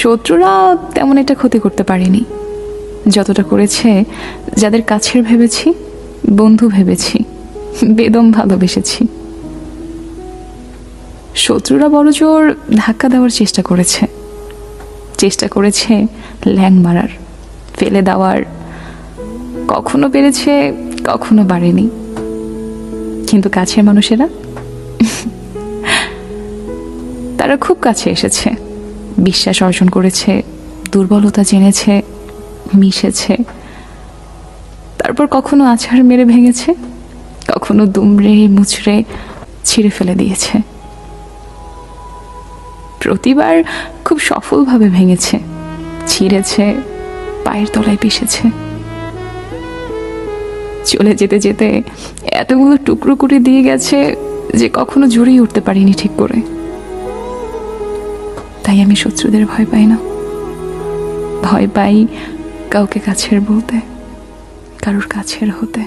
শত্রুরা তেমন একটা ক্ষতি করতে পারেনি, যতটা করেছে যাদের কাছের ভেবেছি, বন্ধু ভেবেছি, বেদম ভালোবেসেছি। শত্রুরা বড়জোর ধাক্কা দেওয়ার চেষ্টা করেছে ল্যাং মারার, ফেলে দেওয়ার, কখনো পেরেছে কখনো পারেনি। কিন্তু কাছের মানুষেরা তারা খুব কাছে এসেছে, বিশ্বাস অর্জন করেছে, দুর্বলতা জেনেছে, মিশেছে, তারপর কখনো আছাড় মেরে ভেঙেছে, কখনো দুমড়ে মুচড়ে ছিঁড়ে ফেলে দিয়েছে। প্রতিবার খুব সফলভাবে ভেঙেছে, ছিঁড়েছে, পায়ের তলায় পিষেছে। চলে যেতে যেতে এতগুলো টুকরো করে দিয়ে গেছে যে কখনো জড়িয়ে উঠতে পারিনি ঠিক করে। তাই আমি শত্রুদের ভয় পাই না, ভয় পাই কাউকে কাছের বলতে, কারোর কাছের হতে।